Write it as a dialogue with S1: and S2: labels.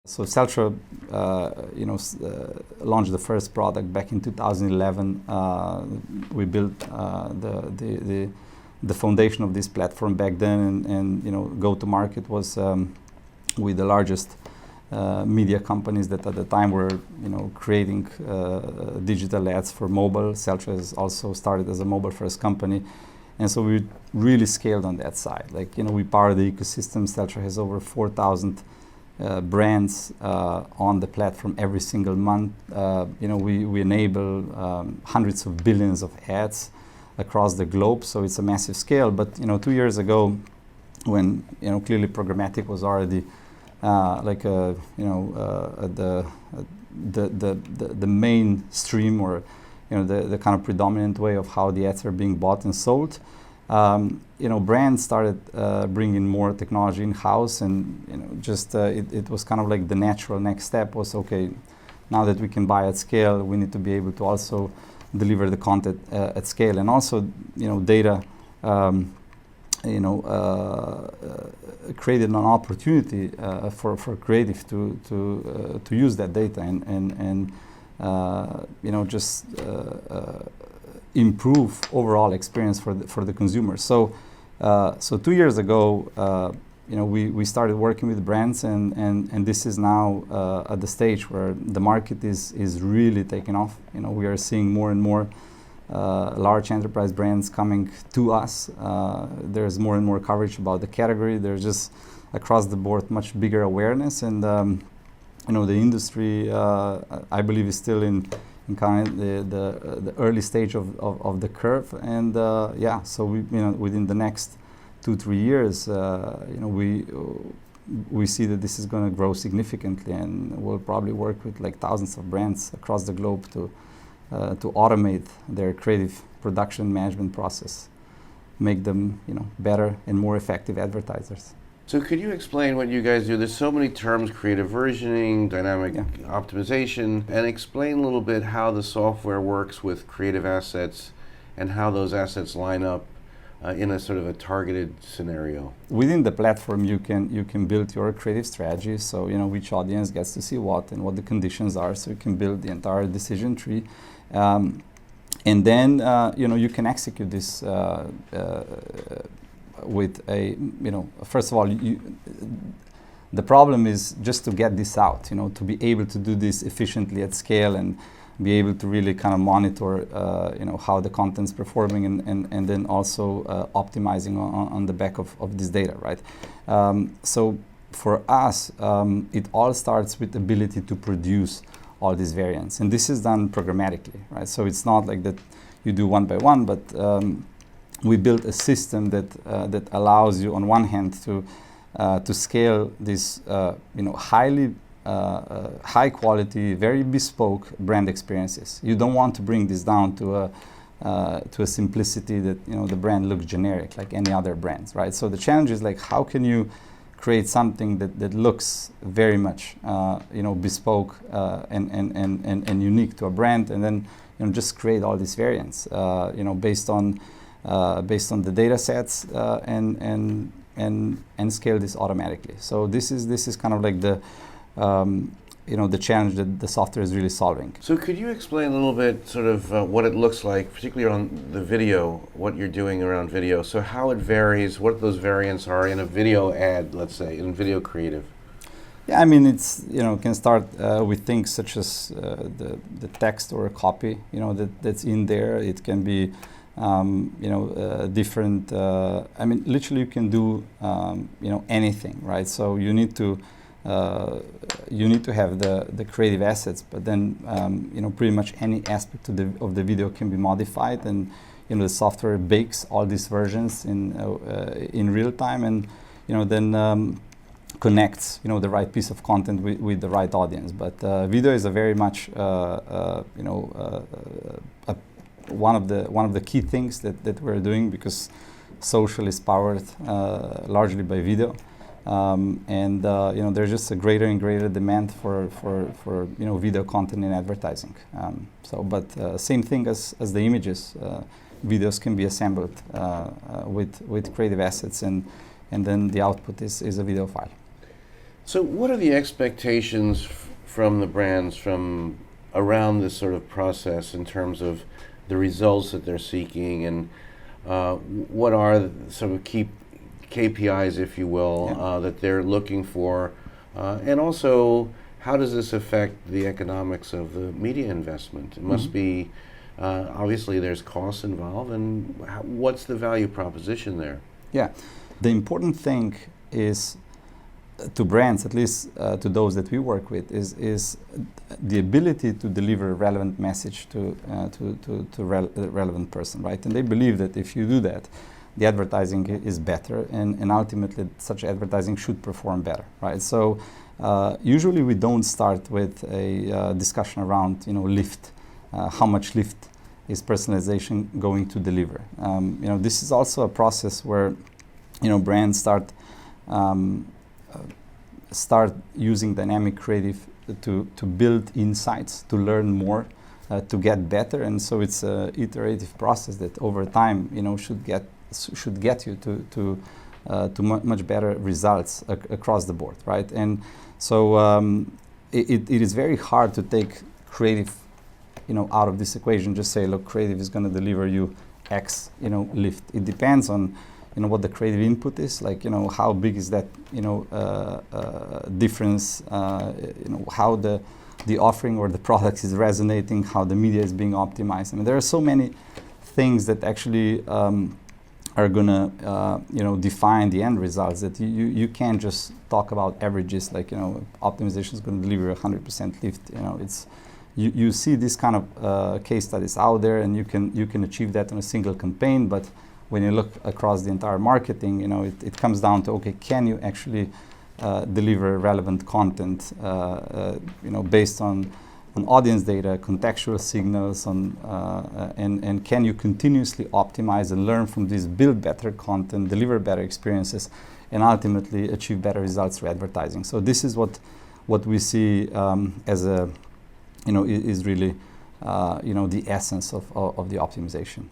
S1: So Celtra, launched the first product back in 2011. We built the foundation of this platform back then, and go to market was with the largest media companies that at the time were creating digital ads for mobile. Celtra has also started as a mobile first company, and so we really scaled on that side. We power the ecosystem. Celtra has over 4,000 brands on the platform every single month. We enable hundreds of billions of ads across the globe, so it's a massive scale. But 2 years ago, when clearly programmatic was already the mainstream, or the kind of predominant way of how the ads are being bought and sold, brands started bringing more technology in-house, and it was kind of like the natural next step was, okay, now that we can buy at scale, we need to be able to also deliver the content at scale. And also data created an opportunity for creative to use that data and improve overall experience for the consumer. So 2 years ago, we started working with brands, and this is now at the stage where the market is really taking off. We are seeing more and more large enterprise brands coming to us. There's more and more coverage about the category. There's just across the board much bigger awareness, and the industry, I believe, is still in kind of the early stage of the curve. And so within the next 2-3 years, we see that this is going to grow significantly, and we'll probably work with thousands of brands across the globe to automate their creative production management process, make them better and more effective advertisers.
S2: So could you explain what you guys do? There's so many terms: creative versioning, dynamic optimization, and explain a little bit how the software works with creative assets and how those assets line up in a sort of a targeted scenario.
S1: Within the platform, you can build your creative strategy, so which audience gets to see what and what the conditions are, so you can build the entire decision tree. And then you can execute this with a first of all, the problem is just to get this out, to be able to do this efficiently at scale and be able to really kind of monitor how the content's performing, and then also optimizing on the back of this data, right? So for us, it all starts with the ability to produce all these variants, and this is done programmatically, right? So it's not like that you do one by one, but we built a system that allows you, on one hand, to scale this highly high quality, very bespoke brand experiences. You don't want to bring this down to a simplicity that the brand looks generic like any other brands, right? So the challenge is how can you create something that looks very much bespoke and unique to a brand, and then just create all these variants based on the data sets, and scale this automatically. So this is kind of like the challenge that the software is really solving.
S2: So could you explain a little bit sort of what it looks like, particularly on the video, what you're doing around video? So how it varies, what those variants are in a video ad, let's say, in video creative?
S1: Yeah, I mean, it's can start with things such as the text or a copy that's in there. It can be different. I mean, literally, you can do anything, right? So you need to have the creative assets, but then pretty much any aspect of the video can be modified, and the software bakes all these versions in real time, and then connects the right piece of content with the right audience. But video is a very much one of the key things that we're doing, because social is powered largely by video. And there's just a greater and greater demand for video content in advertising. But same thing as the images. Videos can be assembled with creative assets, and then the output is a video file.
S2: So what are the expectations from the brands from around this sort of process in terms of the results that they're seeking, and what are the sort of key KPIs, if you will, that they're looking for, and also how does this affect the economics of the media investment? It must be, obviously there's costs involved, and what's the value proposition there?
S1: Yeah, the important thing is, to brands, at least to those that we work with, is the ability to deliver a relevant message to a relevant person, right? And they believe that if you do that, the advertising is better, and ultimately such advertising should perform better, right? So usually we don't start with a discussion around, lift, how much lift is personalization going to deliver. This is also a process where, brands start using dynamic creative to build insights, to learn more, to get better, and so it's an iterative process that over time, should get you to much better results across the board, right? And so it is very hard to take creative, out of this equation. Just say, look, creative is going to deliver you X, lift. It depends on what the creative input is, like, how big is that, difference, how the offering or the product is resonating, how the media is being optimized. I mean, there are so many things that actually are gonna, define the end results, that you can't just talk about averages, like, optimization is going to deliver 100% lift. It's you see this kind of case studies out there, and you can achieve that on a single campaign, but when you look across the entire marketing, it comes down to, okay, can you actually deliver relevant content, based on audience data, contextual signals, and can you continuously optimize and learn from this, build better content, deliver better experiences, and ultimately achieve better results through advertising. So this is what we see as a, is really, the essence of the optimization.